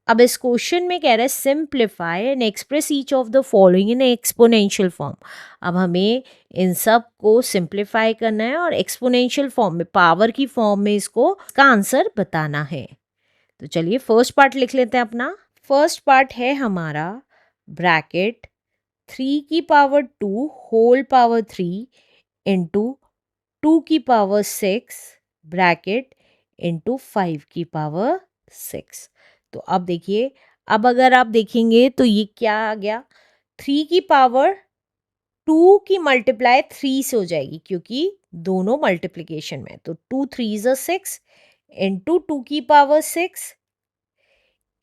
अब इस क्वेश्चन में कह रहा है simplify and express each of the following in exponential form. अब हमें इन सब को सिंप्लीफाई करना है और एक्सपोनेंशियल फॉर्म में, पावर की फॉर्म में इसको का आंसर बताना है। तो चलिए फर्स्ट पार्ट लिख लेते हैं अपना। फर्स्ट पार्ट है हमारा ब्रैकेट 3 की पावर 2 होल पावर 3 इंटू 2 की पावर 6 ब्रैकेट इंटू 5 की पावर 6। तो अब देखिए, अब अगर आप देखेंगे तो ये क्या आ गया, 3 की पावर 2 की मल्टीप्लाई 3 से हो जाएगी क्योंकि दोनों मल्टीप्लिकेशन में। तो 2 3 इज 6 इंटू 2 की पावर 6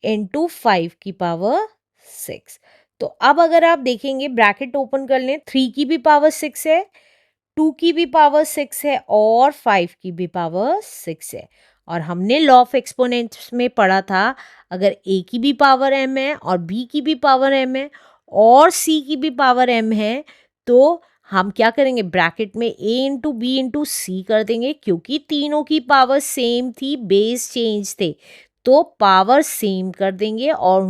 इंटू 5 की पावर 6। तो अब अगर आप देखेंगे, ब्रैकेट ओपन कर लें, 3 की भी पावर 6 है, 2 की भी पावर 6 है और 5 की भी पावर 6 है। और हमने लॉ ऑफ एक्सपोनेंट्स में पढ़ा था, अगर a की भी पावर m है और b की भी पावर m है और c की भी पावर m है, तो हम क्या करेंगे, ब्रैकेट में a इंटू बी इंटू सी कर देंगे क्योंकि तीनों की पावर सेम थी, बेस चेंज थे, तो पावर सेम कर देंगे और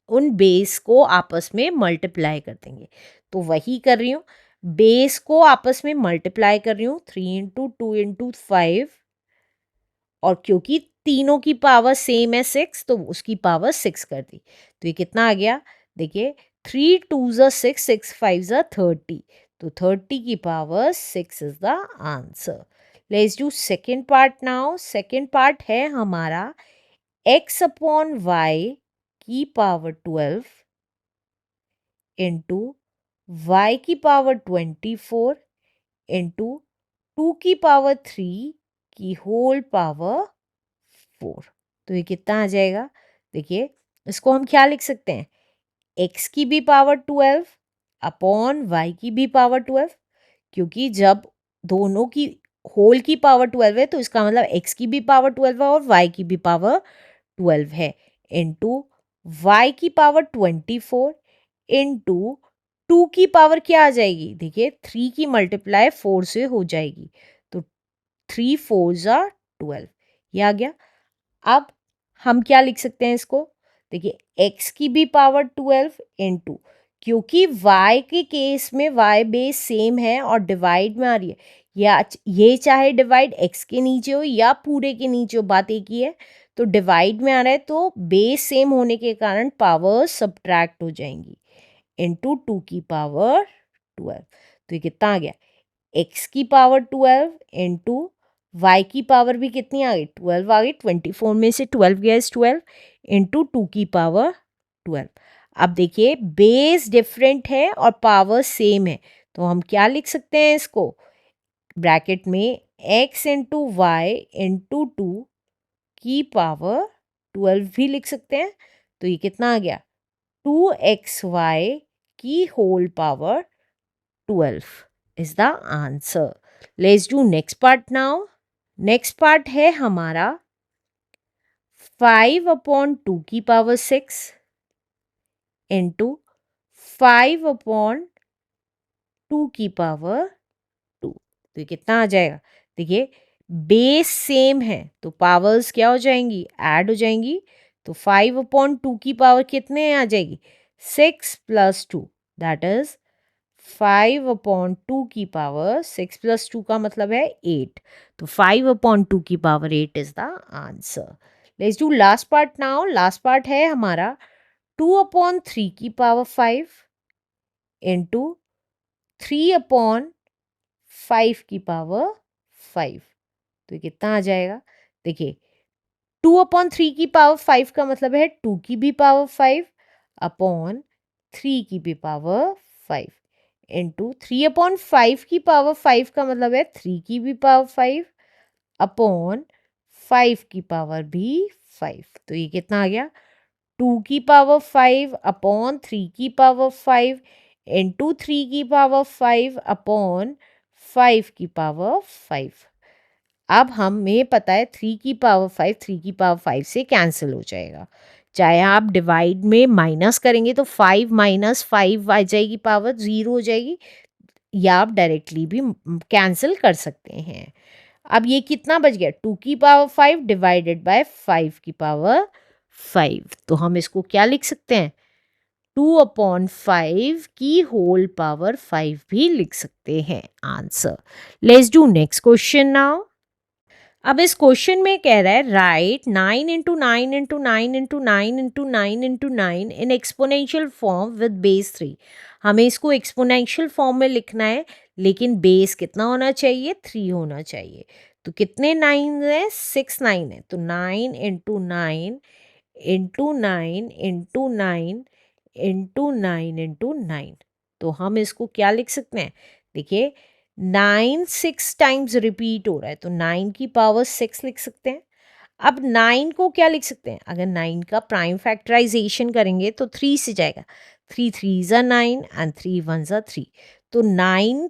उन बेस को आपस में मल्टीप्लाई कर देंगे। तो वही कर रही हूँ, बेस को आपस में मल्टीप्लाई कर रही हूँ, 3 इंटू 2 इंटू 5, और क्योंकि तीनों की पावर सेम है 6 तो उसकी पावर 6 कर दी। तो ये कितना आ गया, देखिए 3 2 ज़ा 6 6 5 ज़ा 30, तो 30 की power 6 is the answer. Let's do second part now. Second part है हमारा x अपॉन वाई की पावर 12 इंटू वाई की पावर 24 इंटू 2 की पावर 3 की होल पावर 4। तो ये कितना आ जाएगा, देखिए इसको हम क्या लिख सकते हैं, x की भी पावर 12 अपॉन वाई की भी पावर 12, क्योंकि जब दोनों की होल की पावर 12 है तो इसका मतलब x की भी पावर 12 है और y की भी पावर 12 है, इंटू वाई की पावर 24 इंटू 2 की पावर क्या आ जाएगी, देखिए 3 की मल्टीप्लाई 4 से हो जाएगी, तो 3 4 ज़ा 12, ये आ गया। अब हम क्या लिख सकते हैं इसको, देखिए x की भी पावर 12 इंटू, क्योंकि y के केस में y बेस सेम है और डिवाइड में आ रही है, या ये चाहे डिवाइड x के नीचे हो या पूरे के नीचे हो, बात एक ही है, तो डिवाइड में आ रहा है तो बेस सेम होने के कारण पावर सब्ट्रैक्ट हो जाएंगी, इंटू 2 की पावर 12। तो ये कितना आ गया, x की पावर 12 इंटू y की पावर भी कितनी आ गई, 12 आ गई, 24 में से 12 गया इस 12 इंटू 2 की पावर 12। अब देखिए बेस डिफरेंट है और पावर सेम है, तो हम क्या लिख सकते हैं इसको, ब्रैकेट में x इंटू वाई इंटू 2 की पावर 12 भी लिख सकते हैं। तो ये कितना आ गया, 2xy की whole power 12 is the answer. Let's do next part now. Next part है हमारा 5 अपॉन 2 की पावर 6 इंटू 5 अपॉन 2 की पावर 2। तो ये कितना आ जाएगा, देखिए बेस सेम है तो पावर्स क्या हो जाएंगी, ऐड हो जाएंगी, तो 5 अपॉन 2 की पावर कितने आ जाएगी, 6 प्लस 2, दैट इज 5 अपॉन 2 की पावर 6 प्लस 2 का मतलब है 8, तो 5 अपॉन 2 की power 8 is the answer. Let's do last part now. Last part है हमारा 2 अपॉन 3 की पावर 5 इंटू 3 अपॉन 5 की पावर 5। तो ये कितना आ जाएगा, देखिए 2 अपॉन 3 की पावर 5 का मतलब है 2 की भी पावर 5 अपॉन 3 की भी पावर 5 इंटू 3 अपॉन 5 की पावर 5 का मतलब है 3 की भी पावर 5 अपॉन 5 की पावर भी 5। तो ये कितना आ गया, 2 की पावर 5 अपॉन 3 की पावर 5 इंटू 3 की पावर 5 अपॉन 5 की पावर 5। अब हमें पता है 3 की पावर 5 3 की पावर 5 से कैंसिल हो जाएगा, चाहे आप डिवाइड में माइनस करेंगे तो 5 माइनस 5 आ जाएगी, पावर 0 हो जाएगी, या आप डायरेक्टली भी कैंसिल कर सकते हैं। अब ये कितना बच गया, 2 की पावर 5 डिवाइडेड बाय 5 की पावर 5। तो हम इसको क्या लिख सकते हैं, 2/5 की होल पावर 5 भी लिख सकते हैं answer. Let's do next question now. अब इस क्वेश्चन में कह रहा है right 9 × 9 × 9 × 9 × 9 in exponential form with base 3। हमें इसको एक्सपोनेंशियल फॉर्म में लिखना है, लेकिन बेस कितना होना चाहिए, 3 होना चाहिए। तो कितने 9 है, 6 9 है, तो 9 × 9 × 9 × 9 × 9 × 9। तो हम इसको क्या लिख सकते हैं, देखिए 9 6 टाइम्स रिपीट हो रहा है, तो 9 की पावर 6 लिख सकते हैं। अब 9 को क्या लिख सकते हैं, अगर 9 का प्राइम फैक्टराइजेशन करेंगे तो 3 से जाएगा, 3 3 ज़ा 9 एंड 3 1 ज़ा 3। तो 9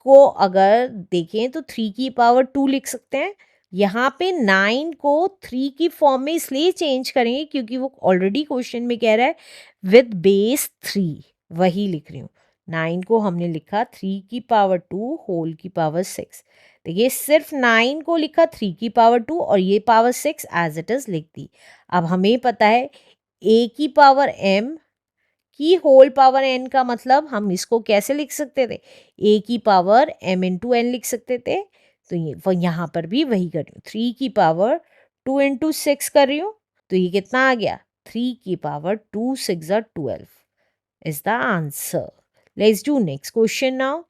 को अगर देखें तो 3 की पावर 2 लिख सकते हैं। यहाँ पे 9 को 3 की फॉर्म में इसलिए चेंज करेंगे क्योंकि वो ऑलरेडी क्वेश्चन में कह रहा है विद बेस 3, वही लिख रही हूँ। 9 को हमने लिखा 3 की पावर 2 होल की पावर 6। देखिए सिर्फ 9 को लिखा 3 की पावर 2 और ये पावर 6 एज इट इज लिख दी। अब हमें पता है a की पावर m की होल पावर n का मतलब हम इसको कैसे लिख सकते थे, a की पावर m इंटू n लिख सकते थे। तो ये यहाँ पर भी वही कर रही हूँ, 3 की पावर 2 इंटू 6 कर रही हूँ। तो ये कितना आ गया, 3 की power 2 6 12 is the answer. Let's do next question now.